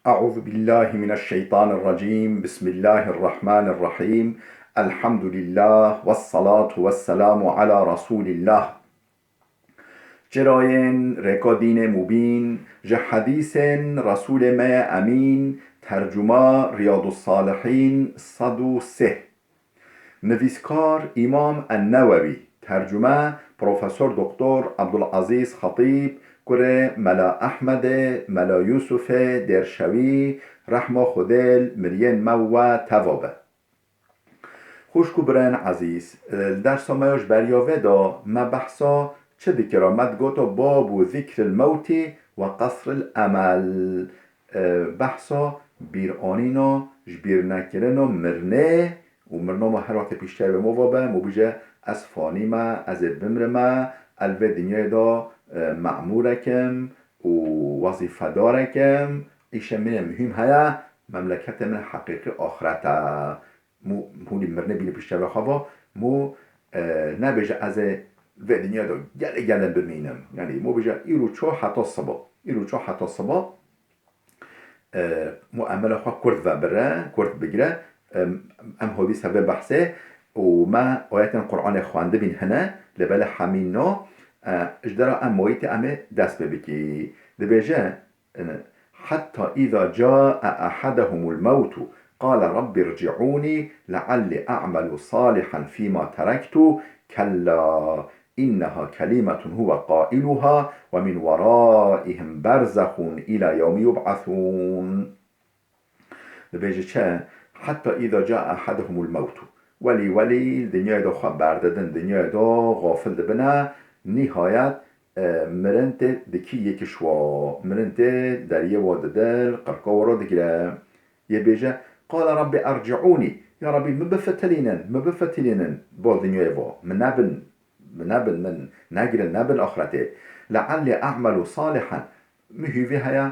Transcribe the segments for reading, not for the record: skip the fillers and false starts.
أعوذ بالله من الشيطان الرجيم. بسم الله الرحمن الرحيم. الحمد لله والصلاة والسلام على رسول الله. جراین رکادین مبین جه حدیث رسول ما امین ترجمه ریاض الصالحین 103. نویسکار امام النووی، ترجمه پروفسور دکتر عبدالعزیز خطیب، کره ملا احمد ملا یوسف درشوی رحمه خودل مرین مو توابه. خوشکو برن عزیز، در سامایش بریاوه دا ما بحثا چه دکرا مدگوتا باب و ذکر الموت و قصر الامل. بحثا بیر آنینا جبیر نکرنا مرنه و مرنا ما هر وقت پیشتر به موابه مبیجه از فانی ما از بمر ما الوه دنیای دا معمورکم و وظیفه دارکم. ایشه من مهم هیا مملکت من حقیقی آخرتا مو هونی مرنه بینه پیشتر بخوابا مو نبیجه از و دنیا دا گله بمینم، یعنی مو بیجه ایرو چو حتی صبا مو عمل خواه کرد و بره کرد بگیره. ام هودی سبب بحثه و ما آیت قرآن خوانده بین هنه لبل همین نو اجدرا ام مویت امه دست ببکی دبیجه حتی اذا جاء احدهم الموت قال رب ارجعوني لعل اعمل صالحا فيما تركت كلا إنها كلمة هو قائلها ومن ورائهم برزخ إلى يوم يبعثون. دبیجه چه حتی اذا جاء احدهم الموت ولی دنیای دا خبر دادن دنیای دا غافل دبنه نهایت مرنت دکی یکشوا مرنت در یه واد دل قرقا ورا دگیره یه بیجه قال رب ارجعوني يا ربي مبفتلينن بول دنیای وا من نگیرن نبن آخرته لعل اعمل صالحا مهوی هیا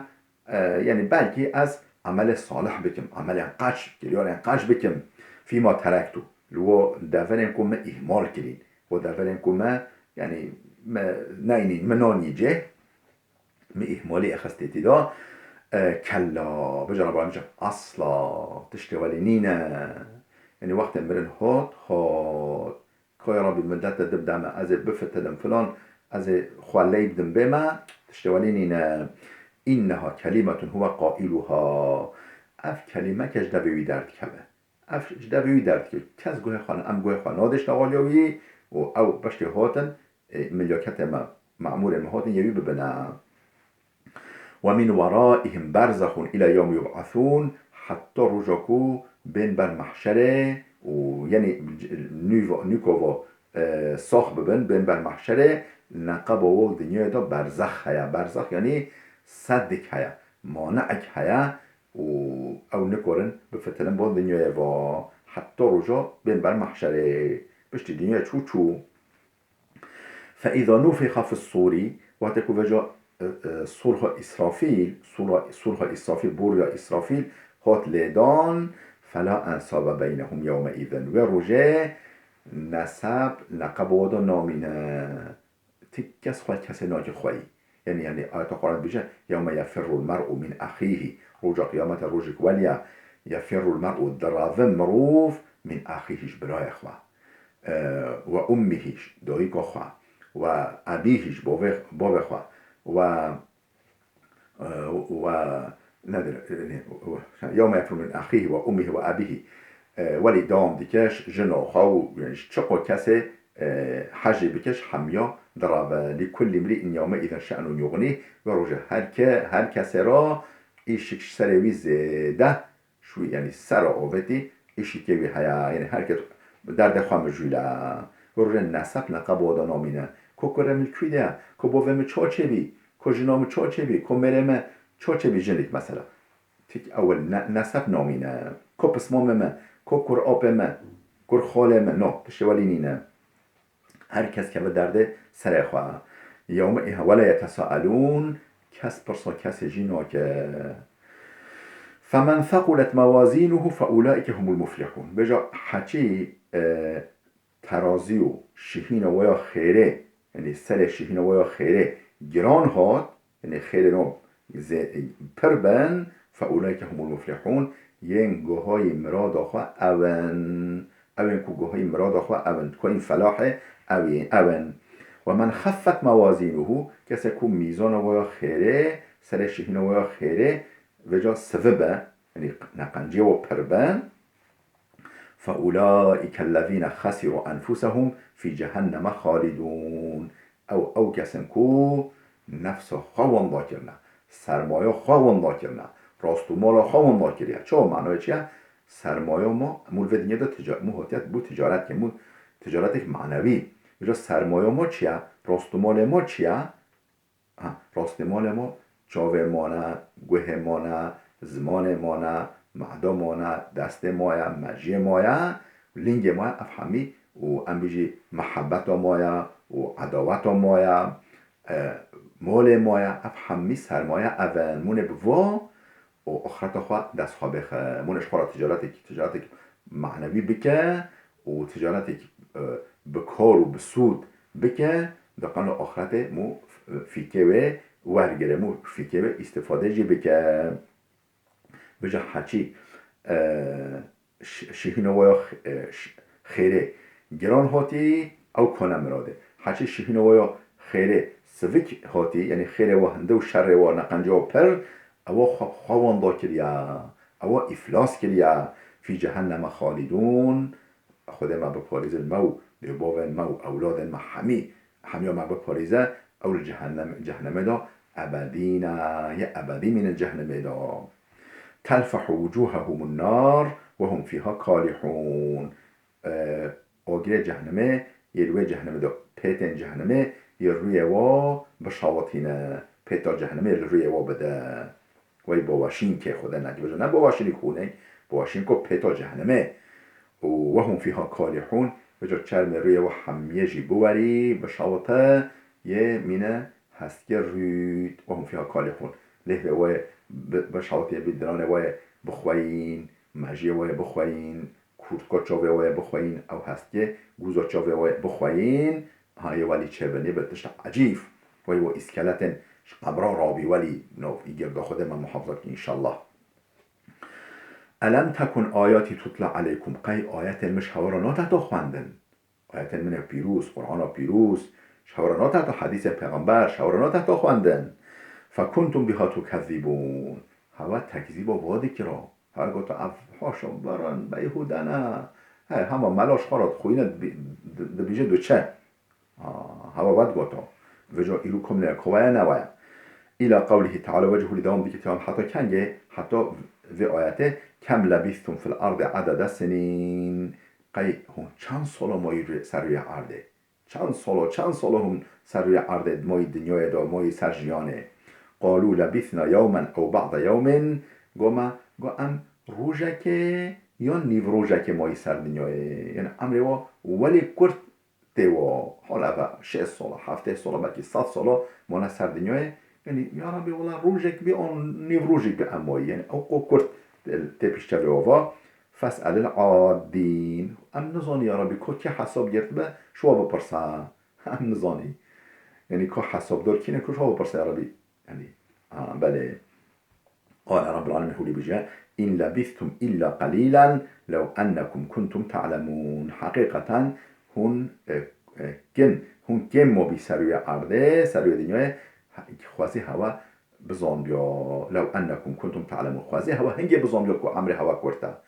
یعنی بلکه از عمل صالح بکم عمل قش کلیار قش بکم فيما تركتو لو دفرن كم اهمال كلين و دفرن كم يعني ما ناينين مناني جه ما اهمالي اخستيتي دا كلا بجرب على اصلا تشتغلي نينا يعني وقت مرن هات كاي ربي مدت دبدم از بفتدم فلان از خوالی بدم بما تشتغلي نينا إنها كلمة هو قائلها. اف کلمه کش دبوی درد کبه اف جدوی درد که کس گوه خانه ام گوه خانه نادش نوالیوی و او بشتی هاتن ملیاکت معمور مهاتن یوی ببنه و من ورائهم برزخ الى یوم یبعثون حتی رجاکو بین بر محشره و یعنی نیکو ساخ ببن بین بر محشره نقب و دنیای دا برزخ هیا برزخ یعنی صدک هیا مانعک هیا او نکورن بفتلن با دنیای و حتی رجا بین بر محشره بشتی دنیای چو فاذا نفخ في الصور وقتی که وجا صورها اسرافیل بوریا اسرافیل هات لیدان فلا انصاب بینهم یومئذ و رجا نسب لقب ودا نامینه تکس خواه کسی ناجی خواهی یعنی آیت قرآن بیشه یوم یفر المرء من اخیه روز قیامت روز ولیا یفر المرء دراوه مروف من اخیهش برای خواه و امهش دایی که خواه و ابیهش باب خواه و ندر یوم یفر من اخیه و امه و ابیه ولی دام دیکش جناخا و چقا کسی حجی بکش حمیا دراوه لكل امرئ يومئذ شأن يغنيه و روژه هر کسی را ایشش سروی زده شو یعنی سر آوتی ایشی که بی حیا یعنی هر کس درد خواه مجوله و روژه نسب لقب وادا نامینه که کرم الکویده که باوم چاچه بی که جنام چاچه بی که مرم چاچه بی جنک مثلا تک اول نسب نامینه که پسمام من که کر آب من کر خاله من نه تشوالی نینه هر کس که به درد سر خواه یوم ایها ولا یتساءلون کس پرسا کس جینا که فمن ثقلت موازینه فاولئک هم المفلحون. بجا حچی ترازی و شهین ویا خیره یعنی سر شهین ویا خیره گران هات یعنی خیره نو پر بن فاولئک هم المفلحون ین گوهای مراد آخوا اون کو گوهای مراد آخوا اون کو این فلاح اون و من خفت موازینه کسی کو میزان و خیره سر شهین و خیره و جا سوبه یعنی نقنجه و پربن فاولئک الذین خسروا انفسهم فی جهنم خالدون او کسن کو نفس خواهان کرنه سرمایه خواهان کرنه راست و مال خواهان کرنه چه معنی چیه؟ سرمایه ما مول و دنیا دا تجارت بو تجارت که مول تجارت یک معنوی بجا سرمایه ما چیه؟ راست و مال ما چیه؟ راست مال ما چاوه مانه گوه مانه زمان مانه معدا مانه دست مایه مجی مایه لینگ مایه افهمی و ام بیجی محبت مایه و عداوت مایه مال مایه افهمی سرمایه اول مونه بوا و آخرت خواه دست خواه بخه مونش خواه تجارت معنوی بکه و تجارت بکار و بسود بکه دقیقا آخرت مو فیکه و ورگره مو فیکه و استفاده جی بکه بجا حچی شهین و خیره گران هاتی او کنه مراده حچی شهین و خیره سویک هاتی یعنی خیره و هنده و شر و نقنجه و پر او خواهان کریا او افلاس کریا فی جهنم خالدون خود ما بپاریز المو بابا المو اولاد ما همی ما بپاریزه اول جهنم دا ابدین یا ابدی من جهنم دا تلفح وجوههم النار وهم فيها كالحون آگیر جهنمه یه روی جهنمه دا پیتن جهنمه یه روی وا بشاوتینه پیتا جهنمه روی وا بده وی باوشین که خدا نگی بجا نه باوشینی کونه باوشین که پیتا جهنمه وهم فيها كالحون بجا چرم روی وا همیه جی بوری بشاوته یه مینه هستگه رید وهم فيها كالحون له و بشاوته بدرانه و بخوین مجیه و بخوین کورتکا چاوه و بخوین او هستگه گوزا چاوه و بخوین های ولی چه بنی بتشت عجیف و اسکلتن قبرا رابی ولی نو ایگرده خود من محافظه که انشالله الم تکن آیاتی تطلع علیکم قی آیت مش حورانات تا خواندن آیت من پیروز قرآن پیروز شورانات تا حدیث پیغمبر شورانات تا خواندن فکنتم بها تکذبون هوا تکذیب و وادی کرا هر گوتا افحاشا بران بیهودنه همه ملاش خارد خوینه بیجه دو چه هوا بد گوتا وجا ایلو کم نرکوه نوه الى قوله تعالى وجهه لدوام دي كتاب حتى كان حتى في آياته كم لبثتم في الأرض عدد سنين قي هون چند سالا مایی سروی عرده چند سالا هم سروی عرده مایی دنیای دا مایی سرجیانه قالوا لبثنا يوما او بعض يوم گو ام روژه یا نیو روژه مایی سر دنیای یعنی امری ولی کرد دیوا حالا 6 سالا 7 سالا بلکه 100 سالا ما سر دنیای یعنی یا ربی والا روژک بی آن نیو روژک بی امایی یعنی او کرد تپیش چه آوا فاسأل العادین ام نزانی یا ربی که حساب گرفت به شما بپرسه ام نزانی یعنی که حساب دار کینه که شما بپرسه یا ربی یعنی بله قال رب العالمين هولي بجاء إن لبثتم إلا قليلا لو أنكم كنتم تعلمون حقيقة هون كم ما بي سروي عرضه سروي دنيا خواسي هوا بزانبيا لو أنكم كنتم تعلمون خواسي هوا هنگي بزانبيا كو عمر هوا كورتا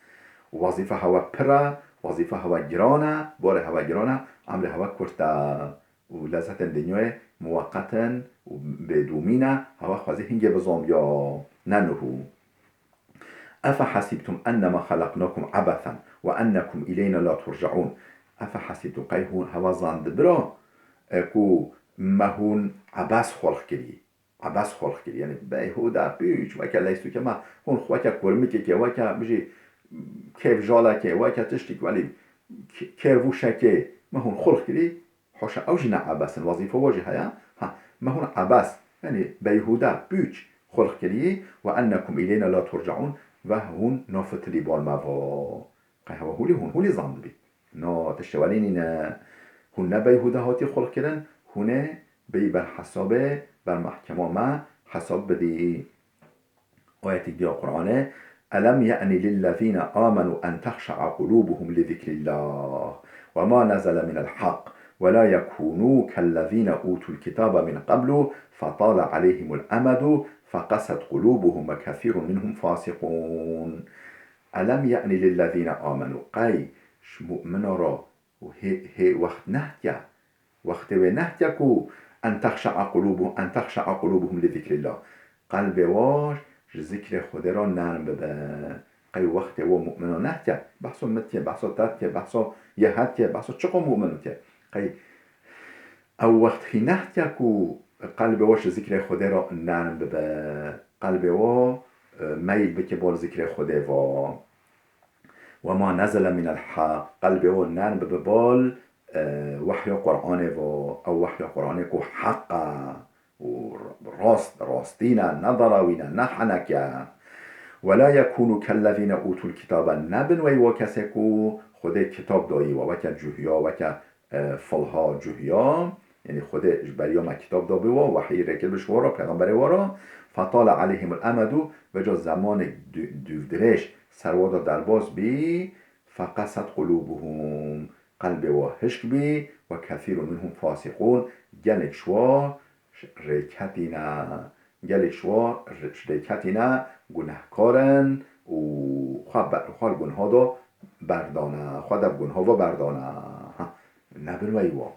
وظيفة هوا برا وظيفة هوا جرانا بار هوا جرانا عمر هوا كورتا ولذت الدنيا موقتا بدومينا هوا خواسي هنگي بزانبيا ننهو أفحسبتم أنما خلقناكم عبثا وأنكم إلينا لا ترجعون أفحسبتم قيهون هوا زاند برا كو مهون عباس خلق كري يعني بيهودا بيش وكا ليسو كما هون وكا كورميكي كي وكا بجي كيف جالا وكا تشتك ولي كيرفوشا كي مهون خلق كري حوشا أوجنا عباس الوظيفة وجهها مهون عباس يعني بيهودا بيش خلق كري وأنكم إلينا لا ترجعون وهون نافت لي بالموا قهوة هولي زاند بي نا تشتوالينينا هون بيهودا هاتي خلق كرن هونه بي بر حسابه بر محكمة ما حساب بدي آیت دیگه قرآنه الم یعنی للذین آمنوا ان تخشع قلوبهم لذکر الله و ما نزل من الحق ولا يكونوا كالذين أوتوا الكتاب من قبل فطال عليهم الأمد فقست قلوبهم وكثير منهم فاسقون ألم يعني للذين آمنوا قي مؤمن را هي وقت نهتيا وقت نهتيا كو أن تخشع قلوبهم لذكر الله قلب واش ذكر خود را نرم ببه قي وقت و مؤمن نهتيا بحثو متيا بحثو تاتيا بحثو يهاتيا بحثو چقو مؤمن تيا قي او وقت هي نهتيا كو قلب واش ذكر خود را نرم ببه قلب وا میل بکه بال ذکر خوده و ما نزل من الحق قلب و نرم به بال وحی قرآن او وحی قرآن کو حق و راستینا نضروینا نحنک ولا يكونوا كالذين اوتوا الكتاب نبن و کسی کو خود کتاب دایی و که جوهیا و که فلها جوهیا یعنی خود بریا ما کتاب دا بوا وحی رکل بشورا پیغمبر وارا فطال عليهم الامد و جا زمان دوودرش سروادا درباز بی فقست قلوبهم قلب و هشک بی و کثیر منهم فاسقون گلک شوا ریکتینا گناهکارن و خواه گناه دا بردانه خواه در گناه و بردانه نبروی وا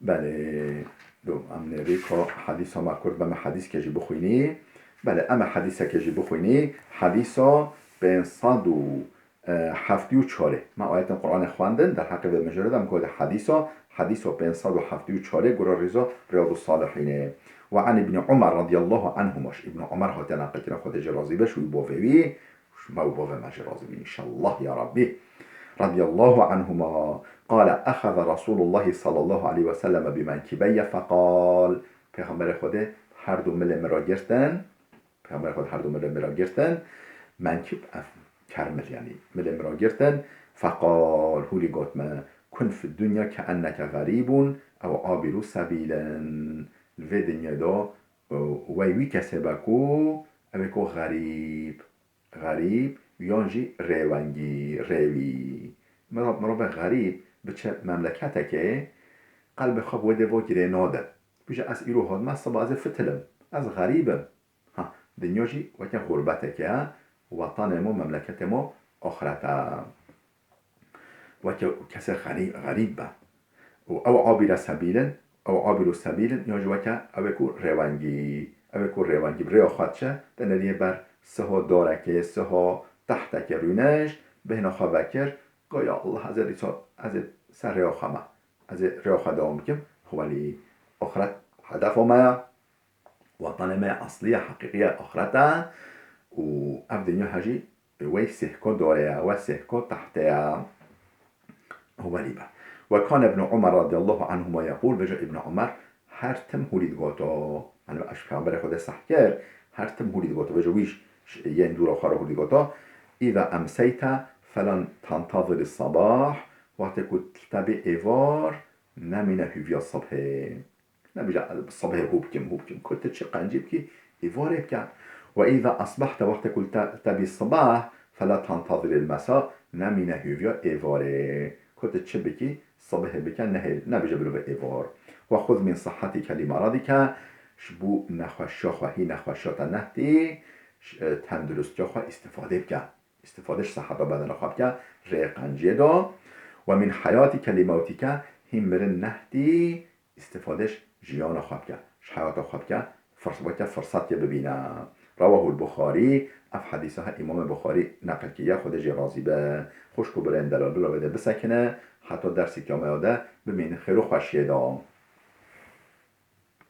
بله دو ام ریکا حدیث ها مکرد به حدیث که جی بخوینی بله اما حدیث که جی بخوینی حدیث ها به 174 ما آیت قرآن خواندن در حق به مجرد هم که حدیث ها به 174 گرا رضا ریاض الصالحینه و عن ابن عمر رضی الله عنهماش ابن عمر ها تنقل کنه خود جرازی بش و باوی ما باوی ما جرازی بی انشاءالله یا ربی رضي الله عنهما قال أخذ رسول الله صلى الله عليه وسلم بمنكبي فقال پیغمبر خود هر دو مل مرا گرفتن منکب کرمل یعنی مل مرا گرفتن فقال هولی گوت ما کن في الدنيا كأنك غريب او عابر سبيلا في دنیا دا وی کسی بکو اوکو غریب یانجی روی مرا به غریب به چه مملکته که قلب خواب وده و گیره ناده بیشه از ایرو هاد من صبح از فتلم از غریبم دنیاجی وکن غربته که وطن ما مملکت ما آخرته وکن کسی غریب با او عابر سبیل یانجی وکن اوکو روانگی برای خواهد شه دنیه بر سها دارکه سها تحتک رونش بهنا خواه بکر گایا الله از سر ریاخه ما از ریاخه دوام بکم ولی آخرت هدف ما وطن ما اصلی حقیقی آخرته و اف دنیا هجی وی سهکو داره و سهکو تحته ولی با و کان ابن عمر رضی الله عنهما یقول بجا ابن عمر هر تم هولید گاتا یعنی پیغمبر خود صح کرد هر تم هولید گاتا بجا ویش یه دور آخر هولید گاتا اذا امسیت فلان تنتظر الصباح وقت كنت تبي ايفار نمينا هوفيا الصبح نبيجا الصبح هوبكم كنت تشقى نجيبكي ايفار يبكى واذا اصبحت وقت كنت تبي الصباح فلا تنتظر المساء نمينا هوفيا ايفار كنت تشبكي الصبح بكى نهل نبيجا بلو ايفار وخذ من صحتك لمرضك شبو نخوشاخوهي نخوشات نهتي تندرست خواه استفاده بکن استفادهش صحت و بدن خواب که ریقنجه دا و من حیاتی کلماتی که هم مرن نهدی استفادهش جیان خواب که حیات خواب که فرصت که ببینه رواه البخاری اف حدیثه ها امام بخاری نقل که خود جرازی به خوشکو برن دلال بلا بده بسکنه حتی درسی که آمده ببین خیر و خوشیه دا